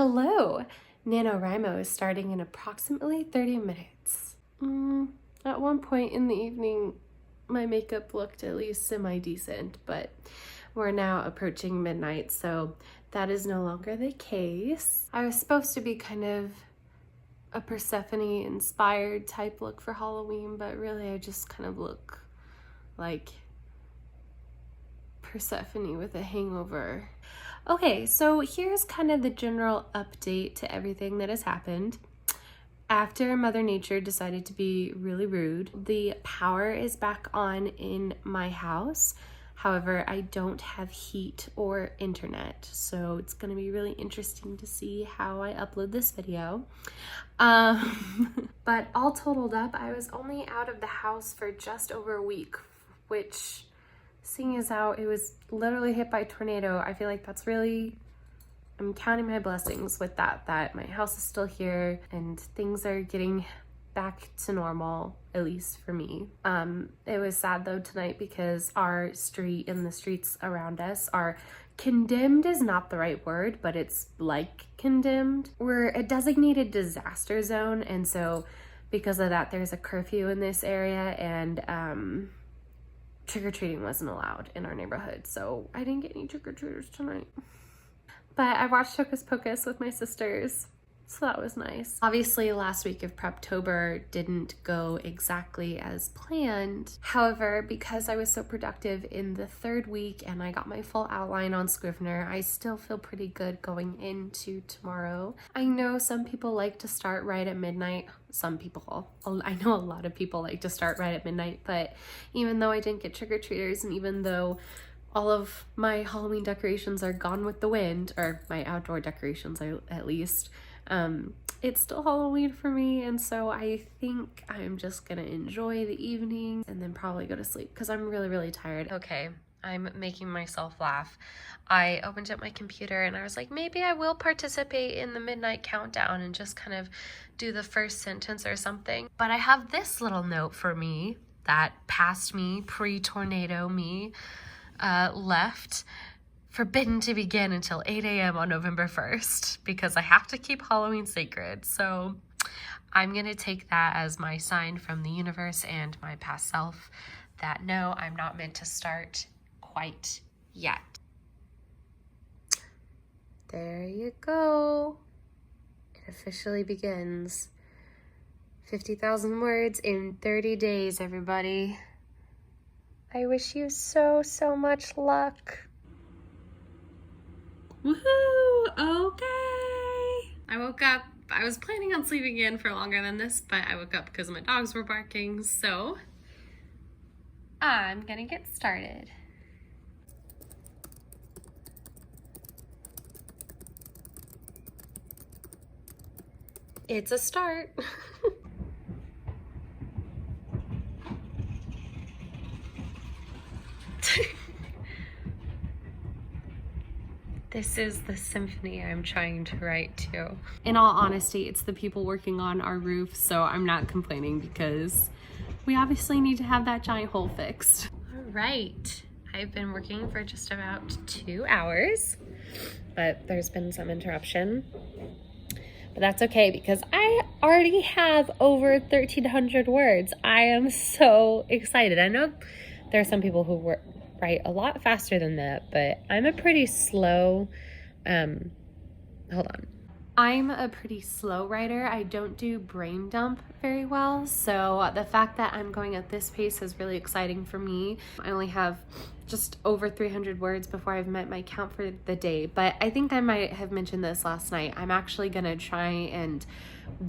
Hello! NaNoWriMo is starting in approximately 30 minutes. At one point in the evening, my makeup looked at least semi-decent, but we're now approaching midnight, so that is no longer the case. I was supposed to be kind of a Persephone-inspired type look for Halloween, but really I just kind of look like Persephone with a hangover. Okay, so here's kind of the general update to everything that has happened. After Mother Nature decided to be really rude, the power is back on in my house. However, I don't have heat or internet, so it's going to be really interesting to see how I upload this video. But all totaled up, I was only out of the house for just over a week, which, seeing as how it was literally hit by a tornado, I feel like that's really, I'm counting my blessings with that my house is still here and things are getting back to normal, at least for me. It was sad though tonight because our street and the streets around us are condemned is not the right word, but it's like condemned. We're a designated disaster zone, and so because of that there's a curfew in this area, and trick-or-treating wasn't allowed in our neighborhood, so I didn't get any trick-or-treaters tonight. But I watched Hocus Pocus with my sisters, so that was nice. Obviously, last week of Preptober didn't go exactly as planned. However, because I was so productive in the third week and I got my full outline on Scrivener, I still feel pretty good going into tomorrow. I know some people like to start right at midnight. I know a lot of people like to start right at midnight, but even though I didn't get trick-or-treaters and even though all of my Halloween decorations are gone with the wind, or my outdoor decorations at least, it's still Halloween for me, and so I think I'm just gonna enjoy the evening and then probably go to sleep because I'm really, really tired. Okay, I'm making myself laugh. I opened up my computer and I was like, maybe I will participate in the midnight countdown and just kind of do the first sentence or something. But I have this little note for me that past me, pre-tornado me, left. Forbidden to begin until 8 a.m. on November 1st because I have to keep Halloween sacred. So I'm gonna take that as my sign from the universe and my past self that no, I'm not meant to start quite yet. There you go. It officially begins. 50,000 words in 30 days, everybody. I wish you so much luck. Woohoo! Okay! I woke up. I was planning on sleeping in for longer than this, but I woke up because my dogs were barking, so I'm gonna get started. It's a start. This is the symphony I'm trying to write to. In all honesty, it's the people working on our roof, so I'm not complaining because we obviously need to have that giant hole fixed. All right, I've been working for just about 2 hours, but there's been some interruption. But that's okay because I already have over 1,300 words. I am so excited. I know there are some people who write a lot faster than that, but I'm a pretty slow, hold on. I'm a pretty slow writer. I don't do brain dump very well, so the fact that I'm going at this pace is really exciting for me. I only have just over 300 words before I've met my count for the day, but I think I might have mentioned this last night. I'm actually gonna try and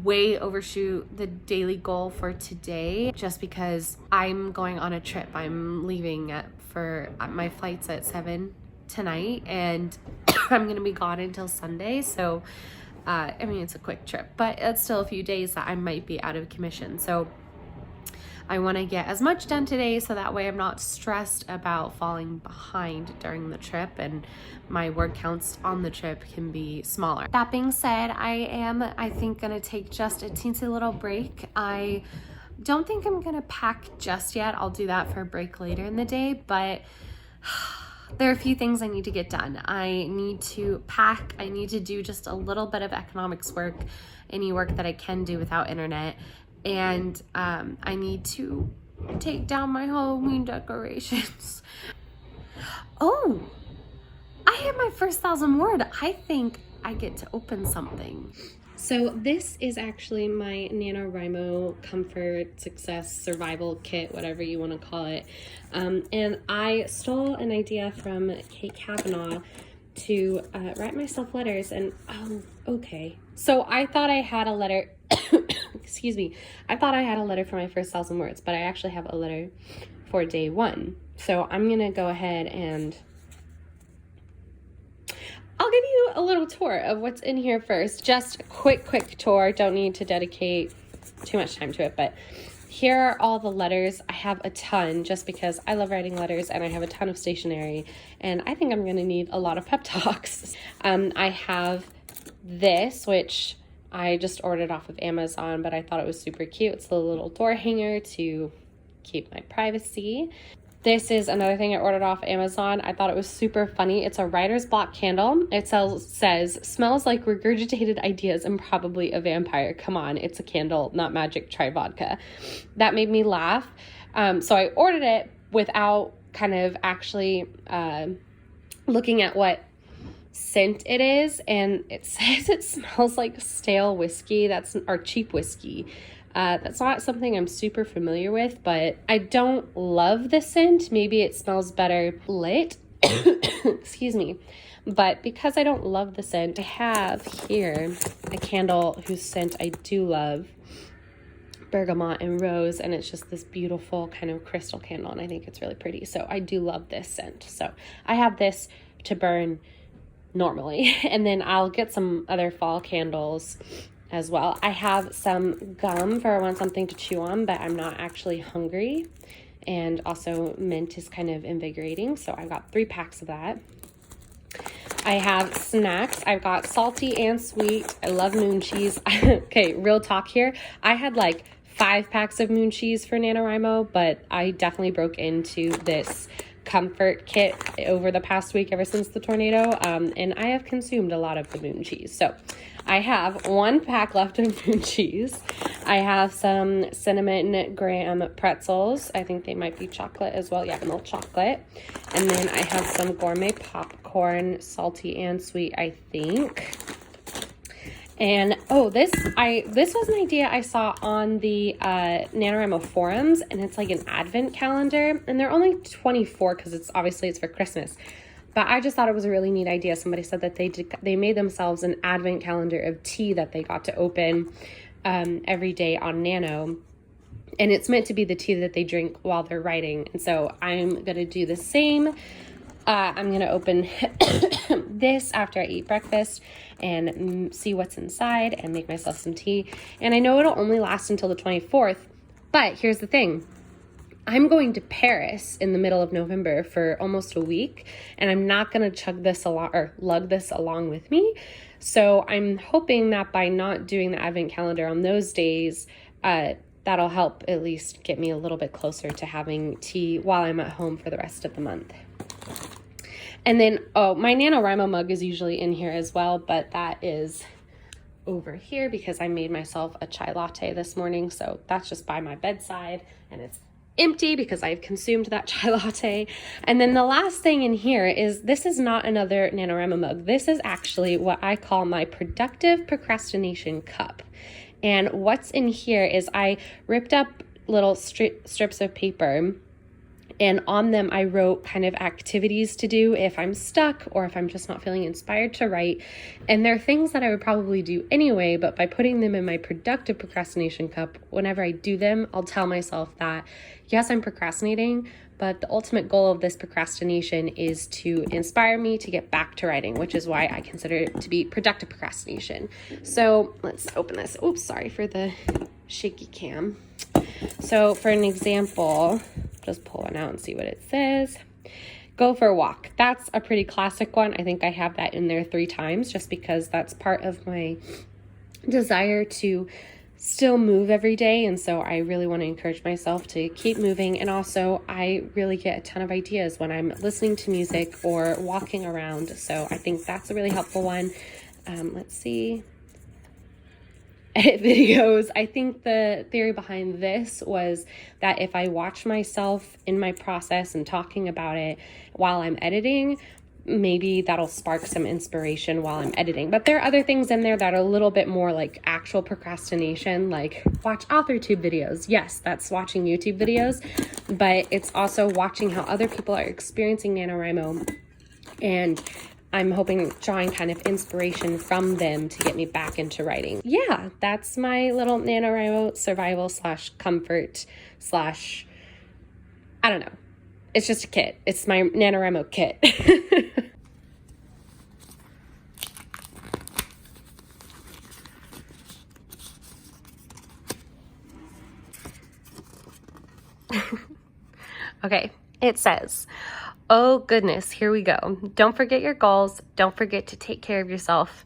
way overshoot the daily goal for today just because I'm going on a trip. I'm leaving for my flight's at 7 tonight and I'm gonna be gone until Sunday, so I mean, it's a quick trip, but it's still a few days that I might be out of commission. So I want to get as much done today so that way I'm not stressed about falling behind during the trip and my word counts on the trip can be smaller. That being said, I think, going to take just a teensy little break. I don't think I'm going to pack just yet. I'll do that for a break later in the day, but There are a few things I need to get done. I need to pack. I need to do just a little bit of economics work, any work that I can do without internet. And I need to take down my Halloween decorations. Oh, I hit my first 1,000 word. I think I get to open something. So this is actually my NaNoWriMo Comfort Success Survival Kit, whatever you want to call it. And I stole an idea from Kate Kavanaugh to write myself letters. And okay. So I thought I had a letter, excuse me. I thought I had a letter for my first 1,000 words, but I actually have a letter for day 1. So I'm going to go ahead and I'll give you a little tour of what's in here first. Just a quick tour. Don't need to dedicate too much time to it, but here are all the letters. I have a ton just because I love writing letters and I have a ton of stationery and I think I'm going to need a lot of pep talks. I have this, which I just ordered off of Amazon, but I thought it was super cute. It's the little door hanger to keep my privacy. This is another thing I ordered off Amazon. I thought it was super funny. It's a writer's block candle. It says, smells like regurgitated ideas and probably a vampire. Come on, it's a candle, not magic, try vodka. That made me laugh. So I ordered it without kind of actually looking at what scent it is. And it says it smells like stale whiskey, or cheap whiskey. That's not something I'm super familiar with, but I don't love the scent. Maybe it smells better lit. Excuse me. But because I don't love the scent, I have here a candle whose scent I do love, bergamot and rose, and it's just this beautiful kind of crystal candle, and I think it's really pretty. So I do love this scent. So I have this to burn normally, and then I'll get some other fall candles as well. I have some gum for I want something to chew on, but I'm not actually hungry. And also mint is kind of invigorating. So I've got 3 packs of that. I have snacks. I've got salty and sweet. I love moon cheese. Okay, real talk here. I had like 5 packs of moon cheese for NaNoWriMo, but I definitely broke into this comfort kit over the past week ever since the tornado, and I have consumed a lot of the moon cheese. So I have 1 pack left of moon cheese. I have some cinnamon graham pretzels. I think they might be chocolate as well. Yeah, milk chocolate. And then I have some gourmet popcorn, salty and sweet, I think. And oh, this was an idea I saw on the NaNoWriMo forums, and it's like an advent calendar, and they're only 24 because it's for Christmas. But I just thought it was a really neat idea. Somebody said that they made themselves an advent calendar of tea that they got to open every day on Nano. And it's meant to be the tea that they drink while they're writing. And so I'm going to do the same. I'm going to open this after I eat breakfast and see what's inside and make myself some tea. And I know it'll only last until the 24th. But here's the thing. I'm going to Paris in the middle of November for almost a week, and I'm not going to chug this along or lug this along with me. So I'm hoping that by not doing the advent calendar on those days, that'll help at least get me a little bit closer to having tea while I'm at home for the rest of the month. And then, my NaNoWriMo mug is usually in here as well, but that is over here because I made myself a chai latte this morning. So that's just by my bedside, and it's empty because I've consumed that chai latte. And then the last thing in here is, this is not another NaNoWriMo mug. This is actually what I call my productive procrastination cup. And what's in here is I ripped up little strips of paper, and on them I wrote kind of activities to do if I'm stuck or if I'm just not feeling inspired to write. And they're things that I would probably do anyway, but by putting them in my productive procrastination cup, whenever I do them, I'll tell myself that, yes, I'm procrastinating, but the ultimate goal of this procrastination is to inspire me to get back to writing, which is why I consider it to be productive procrastination. So let's open this. Oops, sorry for the shaky cam. So for an example, just pull one out and see what it says. Go for a walk. That's a pretty classic one. I think I have that in there 3 times just because that's part of my desire to still move every day, and so I really want to encourage myself to keep moving. And also I really get a ton of ideas when I'm listening to music or walking around, so I think that's a really helpful one. Let's see. Edit videos. I think the theory behind this was that if I watch myself in my process and talking about it while I'm editing, maybe that'll spark some inspiration while I'm editing. But there are other things in there that are a little bit more like actual procrastination, like watch AuthorTube videos. Yes, that's watching YouTube videos, but it's also watching how other people are experiencing NaNoWriMo, and I'm hoping drawing kind of inspiration from them to get me back into writing. Yeah, that's my little NaNoWriMo survival / comfort / I don't know. It's just a kit. It's my NaNoWriMo kit. Okay, it says, oh goodness, here we go. Don't forget your goals. Don't forget to take care of yourself.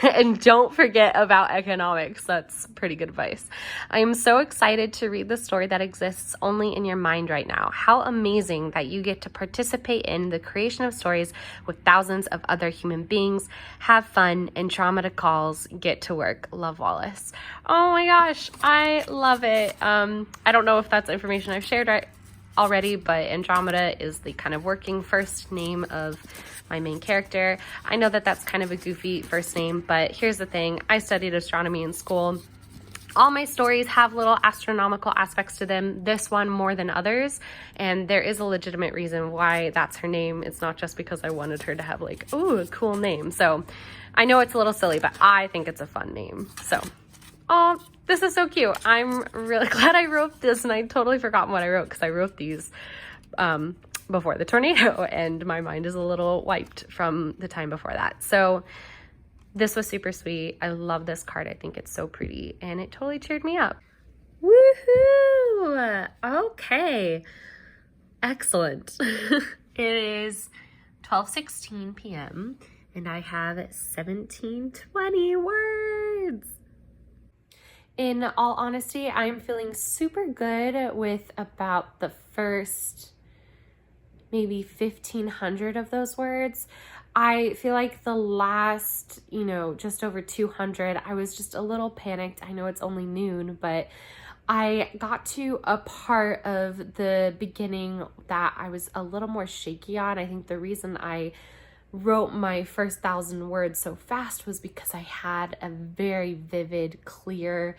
And don't forget about economics. That's pretty good advice. I am so excited to read the story that exists only in your mind right now. How amazing that you get to participate in the creation of stories with thousands of other human beings. Have fun. Andromeda calls. Get to work. Love, Wallace. Oh my gosh, I love it. I don't know if that's information I've shared already, but Andromeda is the kind of working first name of my main character. I know that that's kind of a goofy first name, but here's the thing. I studied astronomy in school. All my stories have little astronomical aspects to them, this one more than others, and there is a legitimate reason why that's her name. It's not just because I wanted her to have like, ooh, a cool name. So I know it's a little silly, but I think it's a fun name. So, oh, this is so cute. I'm really glad I wrote this, and I totally forgot what I wrote because I wrote these before the tornado, and my mind is a little wiped from the time before that. So this was super sweet. I love this card. I think it's so pretty, and it totally cheered me up. Woohoo! Okay, excellent. It is 12:16 p.m. and I have 1720 words. In all honesty, I'm feeling super good with about the first maybe 1,500 of those words. I feel like the last, just over 200, I was just a little panicked. I know it's only noon, but I got to a part of the beginning that I was a little more shaky on. I think the reason I wrote my first 1,000 words so fast was because I had a very vivid, clear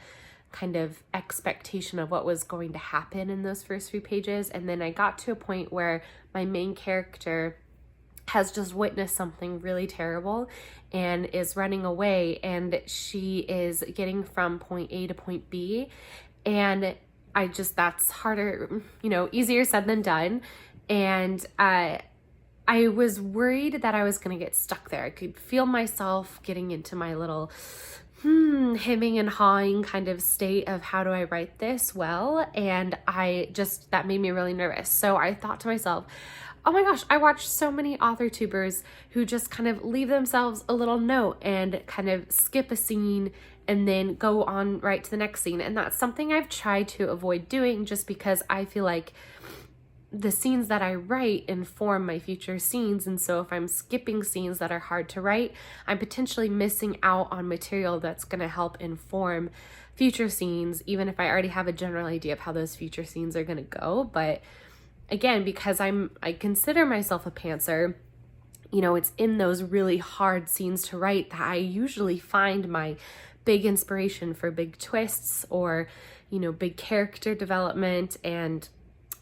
kind of expectation of what was going to happen in those first few pages. And then I got to a point where my main character has just witnessed something really terrible and is running away, and she is getting from point A to point B. And that's harder, easier said than done. And I was worried that I was going to get stuck there. I could feel myself getting into my little hemming and hawing kind of state of how do I write this well, and that made me really nervous. So I thought to myself, oh my gosh, I watch so many author tubers who just kind of leave themselves a little note and kind of skip a scene and then go on right to the next scene. And that's something I've tried to avoid doing, just because I feel like the scenes that I write inform my future scenes. And so if I'm skipping scenes that are hard to write, I'm potentially missing out on material that's going to help inform future scenes, even if I already have a general idea of how those future scenes are going to go. But again, because I consider myself a pantser, it's in those really hard scenes to write that I usually find my big inspiration for big twists or, big character development. And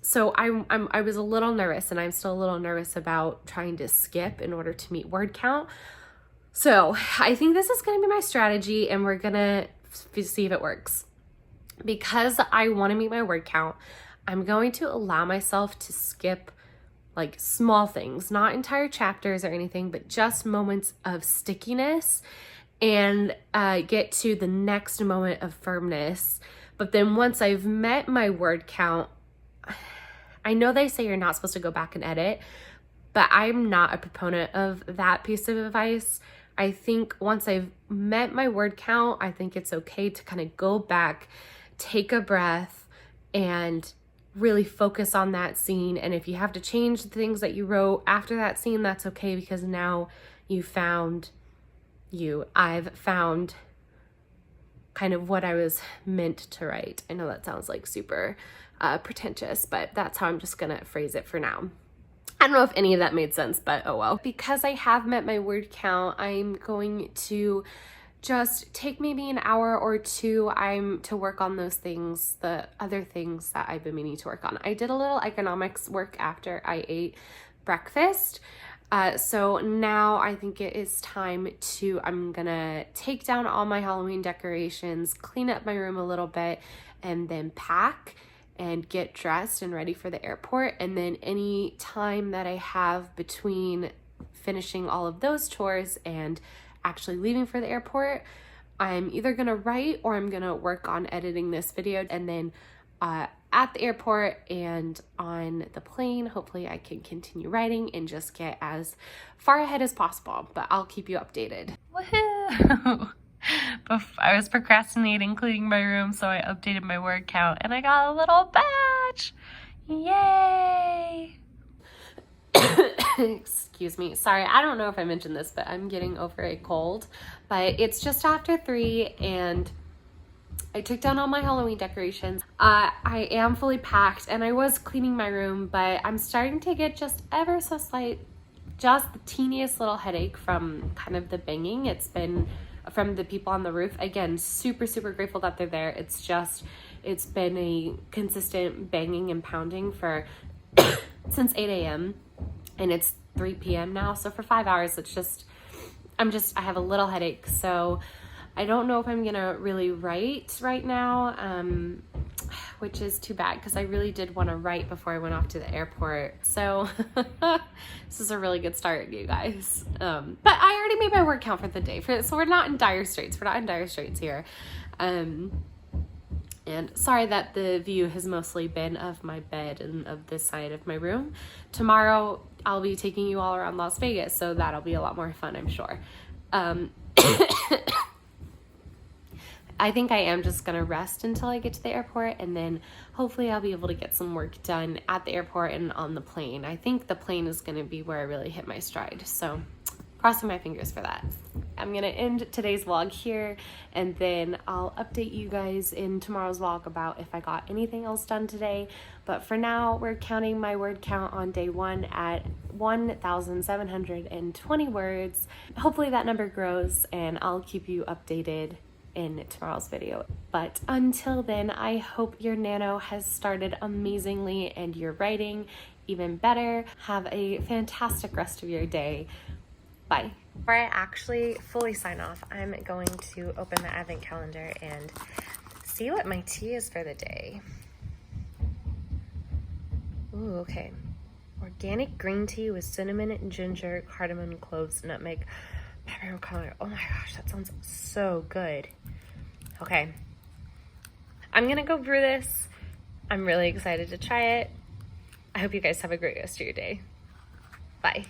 so I was a little nervous, and I'm still a little nervous about trying to skip in order to meet word count. So I think this is going to be my strategy, and we're going to see if it works. Because I want to meet my word count, I'm going to allow myself to skip like small things, not entire chapters or anything, but just moments of stickiness, and get to the next moment of firmness. But then once I've met my word count, I know they say you're not supposed to go back and edit, but I'm not a proponent of that piece of advice. I think once I've met my word count, I think it's okay to kind of go back, take a breath, and really focus on that scene. And if you have to change the things that you wrote after that scene, that's okay, because now I've found kind of what I was meant to write. I know that sounds like super pretentious, but that's how I'm just gonna phrase it for now. I don't know if any of that made sense, but oh well. Because I have met my word count, I'm going to just take maybe an hour or two to work on those things, the other things that I've been meaning to work on. I did a little economics work after I ate breakfast. So now I think it is time I'm gonna take down all my Halloween decorations, clean up my room a little bit, and then pack and get dressed and ready for the airport. And then any time that I have between finishing all of those chores and actually leaving for the airport, I'm either gonna write or I'm gonna work on editing this video. And then at the airport and on the plane, hopefully I can continue writing and just get as far ahead as possible, but I'll keep you updated. Woohoo! I was procrastinating cleaning my room, so I updated my word count and I got a little badge. Yay! Excuse me. Sorry, I don't know if I mentioned this, but I'm getting over a cold. But it's just after 3 and I took down all my Halloween decorations. I am fully packed and I was cleaning my room, but I'm starting to get just ever so slight, just the teeniest little headache from kind of the banging. It's been from the people on the roof. Again, super, super grateful that they're there. It's been a consistent banging and pounding for since 8 a.m. and it's 3 p.m. now. So for 5 hours, I have a little headache. So I don't know if I'm gonna really write right now, which is too bad because I really did want to write before I went off to the airport. So this is a really good start, you guys. But I already made my word count for the day, so we're not in dire straits. We're not in dire straits here. And sorry that the view has mostly been of my bed and of this side of my room. Tomorrow I'll be taking you all around Las Vegas, so that'll be a lot more fun, I'm sure. I think I am just gonna rest until I get to the airport, and then hopefully I'll be able to get some work done at the airport and on the plane. I think the plane is gonna be where I really hit my stride, so crossing my fingers for that. I'm gonna end today's vlog here, and then I'll update you guys in tomorrow's vlog about if I got anything else done today. But for now, we're counting my word count on day 1 at 1,720 words. Hopefully that number grows, and I'll keep you updated in tomorrow's video. But until then, I hope your nano has started amazingly and you're writing even better. Have a fantastic rest of your day. Bye. Before I actually fully sign off, I'm going to open the advent calendar and see what my tea is for the day. Ooh, okay. Organic green tea with cinnamon and ginger, cardamom, cloves, nutmeg, pepper, and coriander. Oh my gosh, that sounds so good. Okay, I'm gonna go brew this. I'm really excited to try it. I hope you guys have a great rest of your day. Bye.